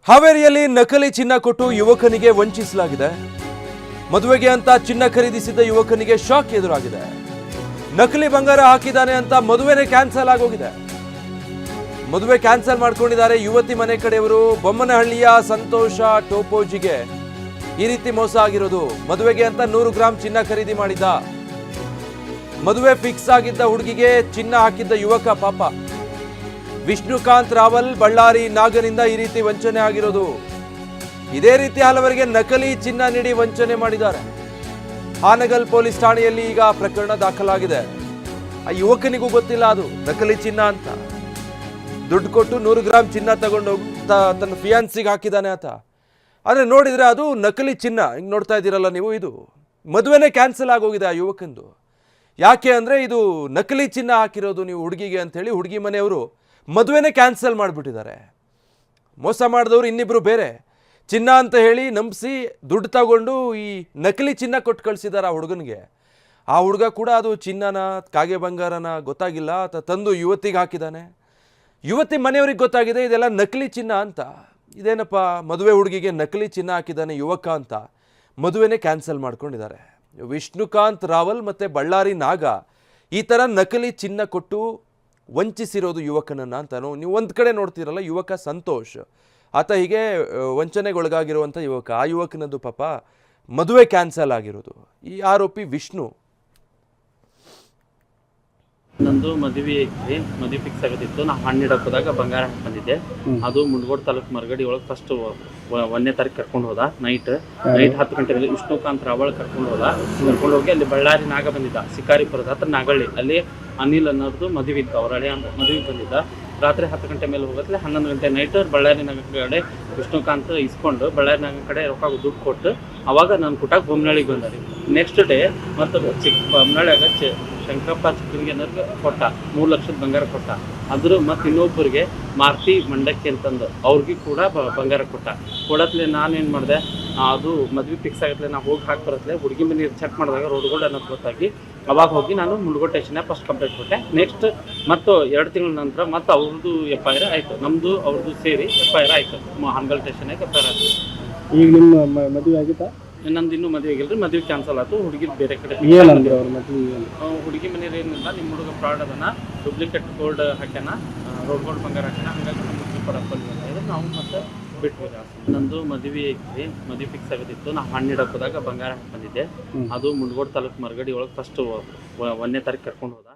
ಹಾವೇರಿಯಲ್ಲಿ ನಕಲಿ ಚಿನ್ನ ಕೊಟ್ಟು ಯುವಕನಿಗೆ ವಂಚಿಸಲಾಗಿದೆ. ಮದುವೆಗೆ ಅಂತ ಚಿನ್ನ ಖರೀದಿಸಿದ್ದ ಯುವಕನಿಗೆ ಶಾಕ್ ಎದುರಾಗಿದೆ. ನಕಲಿ ಬಂಗಾರ ಹಾಕಿದ್ದಾನೆ ಅಂತ ಮದುವೆನೇ ಕ್ಯಾನ್ಸಲ್ ಆಗೋಗಿದೆ. ಮದುವೆ ಕ್ಯಾನ್ಸಲ್ ಮಾಡ್ಕೊಂಡಿದ್ದಾರೆ ಯುವತಿ ಮನೆ ಕಡೆಯವರು. ಬೊಮ್ಮನಹಳ್ಳಿಯ ಸಂತೋಷ ಟೋಪೋಜಿಗೆ ಈ ರೀತಿ ಮೋಸ ಆಗಿರೋದು. ಮದುವೆಗೆ ಅಂತ 100 ಗ್ರಾಂ ಚಿನ್ನ ಖರೀದಿ ಮಾಡಿದ್ದ. ಮದುವೆ ಫಿಕ್ಸ್ ಆಗಿದ್ದ ಹುಡುಗಿಗೆ ಚಿನ್ನ ಹಾಕಿದ್ದ ಯುವಕ ಪಾಪ ವಿಷ್ಣುಕಾಂತ್ ರಾವಲ್ ಬಳ್ಳಾರಿ ನಾಗನಿಂದ ಈ ರೀತಿ ವಂಚನೆ ಆಗಿರೋದು. ಇದೇ ರೀತಿ ಹಲವರಿಗೆ ನಕಲಿ ಚಿನ್ನ ನೀಡಿ ವಂಚನೆ ಮಾಡಿದ್ದಾರೆ. ಹಾನಗಲ್ ಪೊಲೀಸ್ ಠಾಣೆಯಲ್ಲಿ ಈಗ ಪ್ರಕರಣ ದಾಖಲಾಗಿದೆ. ಆ ಯುವಕನಿಗೂ ಗೊತ್ತಿಲ್ಲ ಅದು ನಕಲಿ ಚಿನ್ನ ಅಂತ. ದುಡ್ಡು ಕೊಟ್ಟು 100 ಗ್ರಾಂ ಚಿನ್ನ ತಗೊಂಡು ತನ್ನ ಫಿಯಾನ್ಸಿಗೆ ಹಾಕಿದ್ದಾನೆ ಆತ. ಆದರೆ ನೋಡಿದ್ರೆ ಅದು ನಕಲಿ ಚಿನ್ನ. ಹಿಂಗೆ ನೋಡ್ತಾ ಇದ್ದೀರಲ್ಲ ನೀವು, ಇದು ಮದುವೆನೇ ಕ್ಯಾನ್ಸಲ್ ಆಗೋಗಿದೆ ಆ ಯುವಕಂದು. ಯಾಕೆ ಅಂದರೆ ಇದು ನಕಲಿ ಚಿನ್ನ ಹಾಕಿರೋದು ನೀವು ಹುಡುಗಿಗೆ ಅಂಥೇಳಿ ಹುಡುಗಿ ಮನೆಯವರು ಮದುವೆನೇ ಕ್ಯಾನ್ಸಲ್ ಮಾಡಿಬಿಟ್ಟಿದ್ದಾರೆ. ಮೋಸ ಮಾಡಿದವರು ಇನ್ನಿಬ್ಬರು ಬೇರೆ ಚಿನ್ನ ಅಂತ ಹೇಳಿ ನಂಬಿಸಿ ದುಡ್ಡು ತಗೊಂಡು ಈ ನಕಲಿ ಚಿನ್ನ ಕೊಟ್ಟು ಕಳಿಸಿದ್ದಾರೆ ಆ ಹುಡುಗನಿಗೆ. ಆ ಹುಡುಗ ಕೂಡ ಅದು ಚಿನ್ನನ ಕಾಗೆ ಬಂಗಾರನ ಗೊತ್ತಾಗಿಲ್ಲ, ತಂದು ಯುವತಿಗೆ ಹಾಕಿದ್ದಾನೆ. ಯುವತಿ ಮನೆಯವ್ರಿಗೆ ಗೊತ್ತಾಗಿದೆ ಇದೆಲ್ಲ ನಕಲಿ ಚಿನ್ನ ಅಂತ. ಇದೇನಪ್ಪ ಮದುವೆ ಹುಡುಗಿಗೆ ನಕಲಿ ಚಿನ್ನ ಹಾಕಿದ್ದಾನೆ ಯುವಕ ಅಂತ ಮದುವೆನೇ ಕ್ಯಾನ್ಸಲ್ ಮಾಡ್ಕೊಂಡಿದ್ದಾರೆ. ವಿಷ್ಣುಕಾಂತ್ ರಾವಲ್ ಮತ್ತು ಬಳ್ಳಾರಿ ನಾಗ ಈ ಥರ ನಕಲಿ ಚಿನ್ನ ಕೊಟ್ಟು ವಂಚಿಸಿರೋದು ಯುವಕನನ್ನು ಅಂತ ನೀವು ಒಂದು ಕಡೆ ನೋಡ್ತೀರಲ್ಲ. ಯುವಕ ಸಂತೋಷ್ ಆತ ಹೀಗೆ ವಂಚನೆಗೊಳಗಾಗಿರುವಂಥ ಯುವಕ. ಆ ಯುವಕನದ್ದು ಪಾಪ ಮದುವೆ ಕ್ಯಾನ್ಸಲ್ ಆಗಿರೋದು. ಈ ಆರೋಪಿ ವಿಷ್ಣು. ನಂದು ಮದುವೆ ಫಿಕ್ಸ್ ಆಗೋದಿತ್ತು. ನಾ ಹಣ್ಣಿಡಕ್ಕೆ ಹೋದಾಗ ಬಂಗಾರ ಹಾಕಿ ಬಂದಿದ್ದೆ. ಅದು ಮುಂಡಗೋಡ್ ತಾಲೂಕು ಮರಗಡಿ ಒಳಗೆ ಫಸ್ಟ್ 1ನೇ ತಾರೀಕು ಕರ್ಕೊಂಡು ಹೋದ. ನೈಟ್ 10 ಗಂಟೆಗೆ ವಿಷ್ಣುಕಾಂತ್ ರಾವಲ್ ಕರ್ಕೊಂಡು ಹೋಗಿ ಅಲ್ಲಿ ಬಳ್ಳಾರಿ ನಾಗ ಬಂದಿದ್ದ. ಶಿಕಾರಿಪುರದ ಹತ್ರ ನಾಗಳ್ಳಿ ಅಲ್ಲಿ ಅನಿಲ್ ಅನ್ನೋದು ಮದುವೆ ಇತ್ತು. ಅವ್ರ ಹಳೆ ಮದುವೆಗೆ ಬಂದಿದ್ದ. ರಾತ್ರಿ 10 ಗಂಟೆ ಮೇಲೆ ಹೋಗತ್ಲೆ 11 ಗಂಟೆ ನೈಟ್ ಬಳ್ಳಾರಿ ನಗರ ಕಡೆ ವಿಷ್ಣುಕಾಂತ್ ಇಸ್ಕೊಂಡು ಬಳ್ಳಾರಿ ನಗರ ಕಡೆ ರೊಕ್ಕ ದುಡ್ಡು ಕೊಟ್ಟು ಅವಾಗ ನಾನು ಕುಟಾಕ್ ಬೊಮ್ಮನಹಳ್ಳಿಗೆ ಬಂದಾರೆ. ನೆಕ್ಸ್ಟ್ ಡೇ ಮತ್ತು ಬೊಮ್ಮನಹಳ್ಳಿಯಾಗ ಶಂಕರಪ್ಪ ಚಿಕ್ಕನಿಗೆ ಕೊಟ್ಟ 3 ಲಕ್ಷದ ಬಂಗಾರ ಕೊಟ್ಟ. ಅದ್ರ ಮತ್ತು ಇನ್ನೊಬ್ಬರಿಗೆ ಮಾರ್ತಿ ಮಂಡಕ್ಕಿ ಅಂತಂದು ಅವ್ರಿಗೆ ಕೂಡ ಬಂಗಾರ ಕೊಟ್ಟ. ಕೊಡತ್ಲೆ ನಾನೇನು ಮಾಡಿದೆ, ಅದು ಮದ್ವೆ ಫಿಕ್ಸ್ ಆಗತ್ಲೆ ನಾ ಹೋಗಿ ಹಾಕಿ ಬರತ್ಲೆ ಹುಡುಗಿ ಮನೆ ಚೆಕ್ ಮಾಡಿದಾಗ ರೋಡ್ಗೋಲ್ಡ್ ಅನ್ನೋದು ಗೊತ್ತಾಗಿ ಅವಾಗ ಹೋಗಿ ನಾನು ಮುಂಡಗೋಡ್ ಸ್ಟೇಷನ್ ಫಸ್ಟ್ ಕಂಪ್ಲೇಂಟ್ ಕೊಟ್ಟೆ. ನೆಕ್ಸ್ಟ್ ಮತ್ತು 2 ತಿಂಗಳ ನಂತರ ಮತ್ತು ಅವ್ರದ್ದು FIR ಆಯಿತು. ನಮ್ಮದು ಅವ್ರದ್ದು ಸೇರಿ FIR ಆಯಿತು. ಹಾನಗಲ್ ಸ್ಟೇಷನ್ಗೆ FIR ಆಯಿತು. ಈಗ ನಿಮ್ಮ ಮದುವೆ ಆಗಿತ್ತಾ? ನಂದು ಇನ್ನೂ ಮದುವೆ ಆಗಿಲ್ರಿ. ಮದುವೆ ಕ್ಯಾನ್ಸಲ್ ಆಯ್ತು. ಹುಡುಗಿ ಬೇರೆ ಕಡೆ ಹುಡುಗಿ ಮನೆಯವ್ರು ಏನಿಲ್ಲ, ನಿಮ್ಮ ಹುಡುಗ ಫ್ರಾಡ್ ಅದನ್ನ ಡೂಪ್ಲಿಕೇಟ್ ಗೋಲ್ಡ್ ಹಾಕ್ಯಾನ, ರೋಡ್ ಗೋಲ್ಡ್ ಬಂಗಾರ ಹಾಕ್ಯಾನ, ಹಂಗಾಗಿ ನಮ್ಮ ಪಡಪ್ಪಲ್ಲಿ ನಾವು ಮತ್ತೆ ಬಿಟ್ವಿ. ನಂದು ಮದುವೆ ಫಿಕ್ಸ್ ಆಗೋದಿತ್ತು. ನಾ ಹಣ್ಣಿಡಕ್ಕೆ ಹೋದಾಗ ಬಂಗಾರ ಹಾಕಿ ಬಂದಿದ್ದೆ. ಅದು ಮುಂಡಗೋಡ್ ತಾಲೂಕು ಮರಗಡಿ ಒಳಗೆ ಫಸ್ಟ್ 1ನೇ ತಾರೀಕು ಕರ್ಕೊಂಡು ಹೋದ.